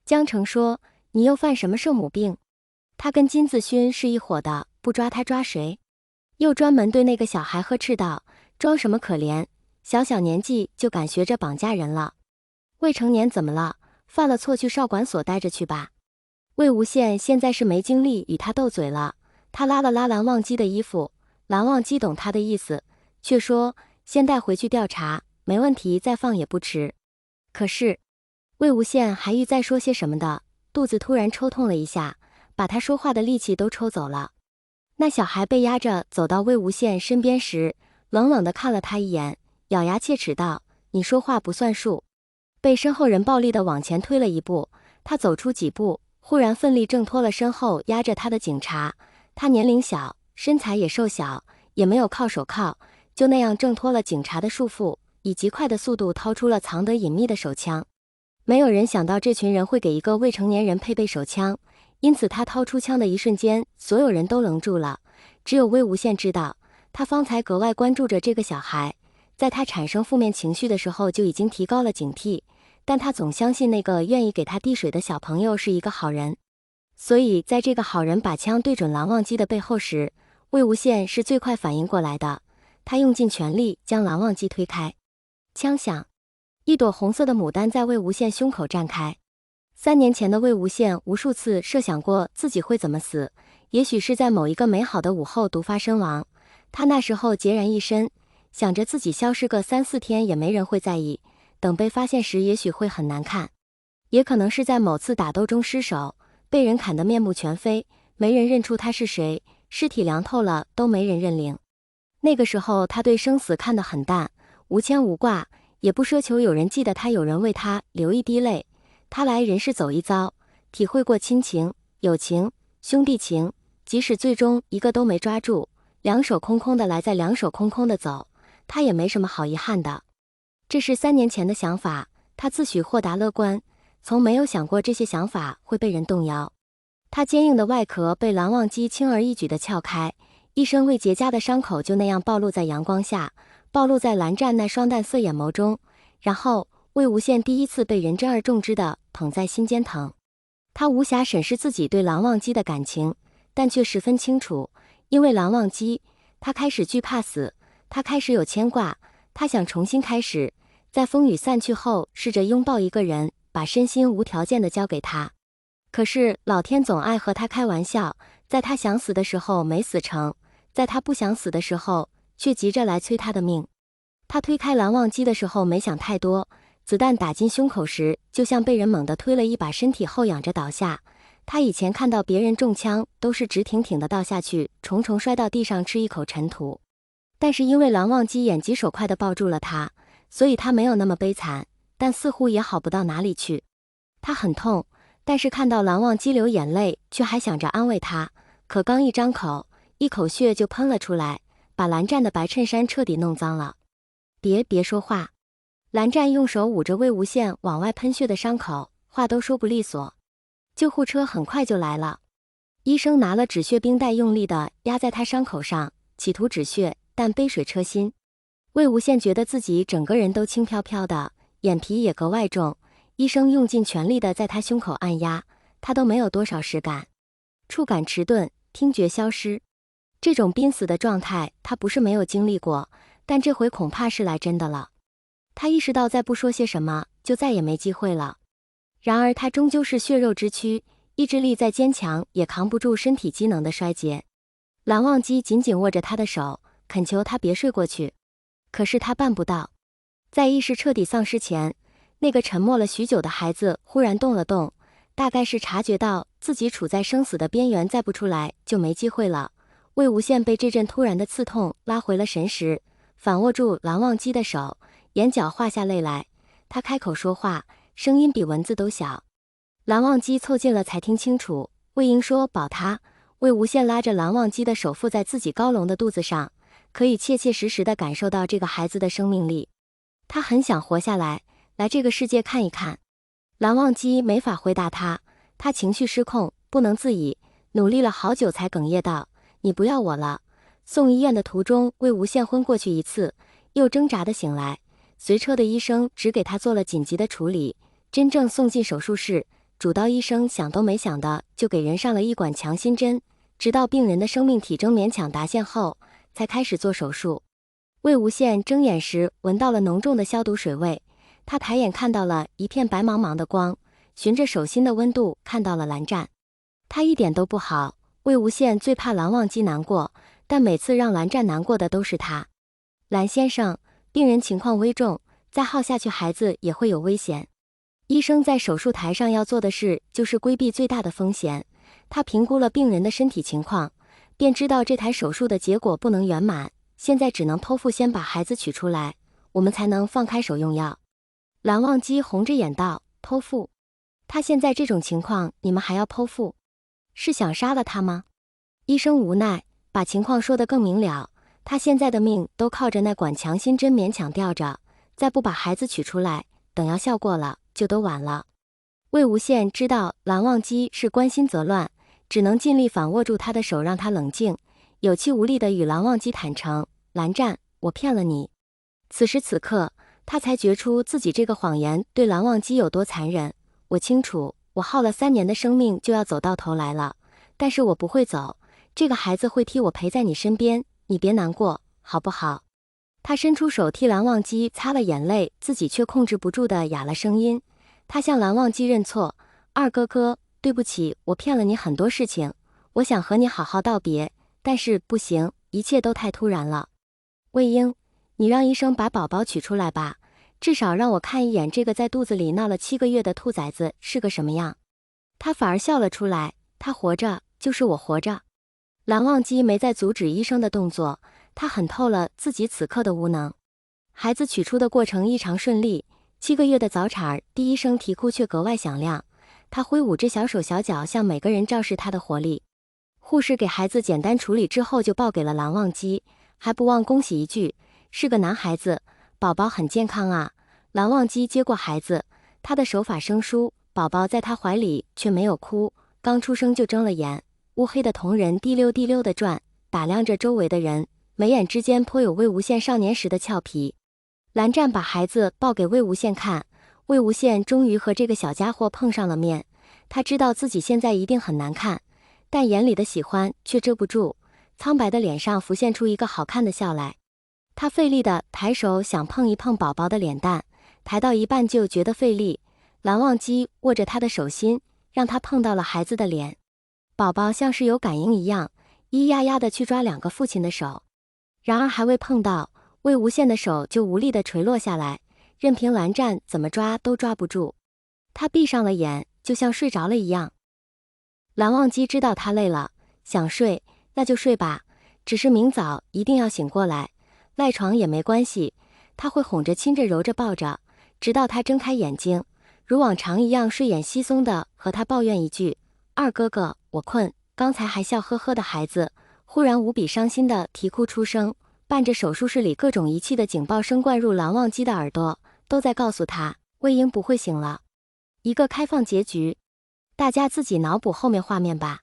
江澄说：你又犯什么圣母病？他跟金子勋是一伙的，不抓他抓谁？又专门对那个小孩呵斥道：装什么可怜？小小年纪就敢学着绑架人了。未成年怎么了？犯了错去少管所待着去吧。魏无羡现在是没精力与他斗嘴了，他拉了拉蓝忘机的衣服，蓝忘机懂他的意思，却说先带回去调查，没问题再放也不迟。可是魏无羡还欲再说些什么的，肚子突然抽痛了一下，把他说话的力气都抽走了。那小孩被压着走到魏无羡身边时，冷冷地看了他一眼，咬牙切齿道：你说话不算数。被身后人暴力地往前推了一步，他走出几步，忽然奋力挣脱了身后压着他的警察。他年龄小，身材也瘦小，也没有铐手铐，就那样挣脱了警察的束缚，以极快的速度掏出了藏得隐秘的手枪。没有人想到这群人会给一个未成年人配备手枪，因此他掏出枪的一瞬间，所有人都愣住了。只有魏无羡知道，他方才格外关注着这个小孩，在他产生负面情绪的时候就已经提高了警惕，但他总相信那个愿意给他递水的小朋友是一个好人。所以在这个好人把枪对准蓝忘机的背后时，魏无羡是最快反应过来的，他用尽全力将蓝忘机推开。枪响，一朵红色的牡丹在魏无羡胸口绽开。3年前的魏无羡无数次设想过自己会怎么死，也许是在某一个美好的午后毒发身亡。他那时候孑然一身，想着自己消失个3、4天也没人会在意，等被发现时也许会很难看。也可能是在某次打斗中失手，被人砍得面目全非，没人认出他是谁，尸体凉透了都没人认领。那个时候他对生死看得很淡，无牵无挂，也不奢求有人记得他，有人为他流一滴泪。他来人世走一遭，体会过亲情、友情、兄弟情，即使最终一个都没抓住，两手空空的来，再两手空空的走，他也没什么好遗憾的。这是3年前的想法，他自诩豁达乐观，从没有想过这些想法会被人动摇。他坚硬的外壳被蓝忘机轻而易举地撬开，一身未结痂的伤口就那样暴露在阳光下，暴露在蓝湛那双淡色眼眸中。然后魏无羡第一次被人珍而重之地捧在心间疼。他无暇审视自己对蓝忘机的感情，但却十分清楚，因为蓝忘机，他开始惧怕死，他开始有牵挂，他想重新开始，在风雨散去后试着拥抱一个人，把身心无条件地交给他。可是老天总爱和他开玩笑，在他想死的时候没死成，在他不想死的时候却急着来催他的命。他推开蓝忘机的时候没想太多，子弹打进胸口时就像被人猛地推了一把，身体后仰着倒下。他以前看到别人中枪都是直挺挺地倒下去，重重摔到地上吃一口尘土，但是因为蓝忘机眼疾手快地抱住了他，所以他没有那么悲惨，但似乎也好不到哪里去。他很痛，但是看到蓝忘机流眼泪，却还想着安慰他，可刚一张口，一口血就喷了出来，把蓝湛的白衬衫彻底弄脏了。别说话。蓝湛用手捂着魏无羡往外喷血的伤口，话都说不利索。救护车很快就来了，医生拿了止血冰袋用力地压在他伤口上，企图止血，但杯水车薪。魏无羡觉得自己整个人都轻飘飘的，眼皮也格外重，医生用尽全力地在他胸口按压，他都没有多少实感，触感迟钝，听觉消失。这种濒死的状态他不是没有经历过，但这回恐怕是来真的了。他意识到再不说些什么就再也没机会了。然而他终究是血肉之躯，意志力再坚强也扛不住身体机能的衰竭。蓝忘机紧紧握着他的手，恳求他别睡过去，可是他办不到。在意识彻底丧失前，那个沉默了许久的孩子忽然动了动，大概是察觉到自己处在生死的边缘，再不出来就没机会了。魏无羡被这阵突然的刺痛拉回了神时，反握住蓝忘机的手，眼角画下泪来。他开口说话，声音比文字都小。蓝忘机凑近了才听清楚，魏婴说保他。魏无羡拉着蓝忘机的手附在自己高隆的肚子上，可以切切实实地感受到这个孩子的生命力。他很想活下来，来这个世界看一看。蓝忘机没法回答他，他情绪失控，不能自已，努力了好久才哽咽道：你不要我了。送医院的途中，魏无羡昏过去一次，又挣扎地醒来，随车的医生只给他做了紧急的处理，真正送进手术室，主刀医生想都没想的就给人上了一管强心针，直到病人的生命体征勉强达线后，才开始做手术。魏无羡睁眼时闻到了浓重的消毒水味，他抬眼看到了一片白茫茫的光，循着手心的温度看到了蓝湛。他一点都不好，魏无羡最怕蓝忘机难过，但每次让蓝湛难过的都是他。蓝先生，病人情况危重，再耗下去孩子也会有危险。医生在手术台上要做的事就是规避最大的风险。他评估了病人的身体情况，便知道这台手术的结果不能圆满，现在只能剖腹先把孩子取出来，我们才能放开手用药。蓝忘机红着眼道：剖腹？他现在这种情况，你们还要剖腹？是想杀了他吗？医生无奈，把情况说得更明了，他现在的命都靠着那管强心针勉强吊着，再不把孩子取出来，等药效过了，就都晚了。魏无羡知道蓝忘机是关心则乱，只能尽力反握住他的手，让他冷静，有气无力地与蓝忘机坦诚：蓝湛，我骗了你。此时此刻，他才觉出自己这个谎言对蓝忘机有多残忍。我清楚，我耗了3年的生命就要走到头来了，但是我不会走，这个孩子会替我陪在你身边，你别难过，好不好？他伸出手替蓝忘机擦了眼泪，自己却控制不住的哑了声音。他向蓝忘机认错：二哥哥，对不起，我骗了你很多事情，我想和你好好道别，但是不行，一切都太突然了。魏婴，你让医生把宝宝取出来吧，至少让我看一眼这个在肚子里闹了7个月的兔崽子是个什么样。他反而笑了出来，他活着就是我活着。蓝忘机没再阻止医生的动作，他很透了自己此刻的无能。孩子取出的过程异常顺利，7个月的早产，第一声啼哭却格外响亮。他挥舞着小手小脚向每个人昭示他的活力。护士给孩子简单处理之后就报给了蓝忘机，还不忘恭喜一句：是个男孩子，宝宝很健康啊。蓝忘机接过孩子，他的手法生疏，宝宝在他怀里却没有哭，刚出生就睁了眼，乌黑的瞳仁滴溜滴溜地转，打量着周围的人，眉眼之间颇有魏无羡少年时的俏皮。蓝湛把孩子抱给魏无羡看，魏无羡终于和这个小家伙碰上了面，他知道自己现在一定很难看，但眼里的喜欢却遮不住，苍白的脸上浮现出一个好看的笑来。他费力地抬手想碰一碰宝宝的脸蛋，抬到一半就觉得费力，蓝忘机握着他的手心，让他碰到了孩子的脸。宝宝像是有感应一样，咿呀呀地去抓2个父亲的手，然而还未碰到，魏无羡的手就无力地垂落下来，任凭蓝湛怎么抓都抓不住。他闭上了眼，就像睡着了一样。蓝忘机知道他累了，想睡，那就睡吧，只是明早一定要醒过来，赖床也没关系，他会哄着亲着揉着抱着，直到他睁开眼睛，如往常一样睡眼惺忪的和他抱怨一句：二哥哥，我困。刚才还笑呵呵的孩子，忽然无比伤心的啼哭出声，伴着手术室里各种仪器的警报声灌入蓝忘机的耳朵，都在告诉他，魏婴不会醒了。一个开放结局，大家自己脑补后面画面吧。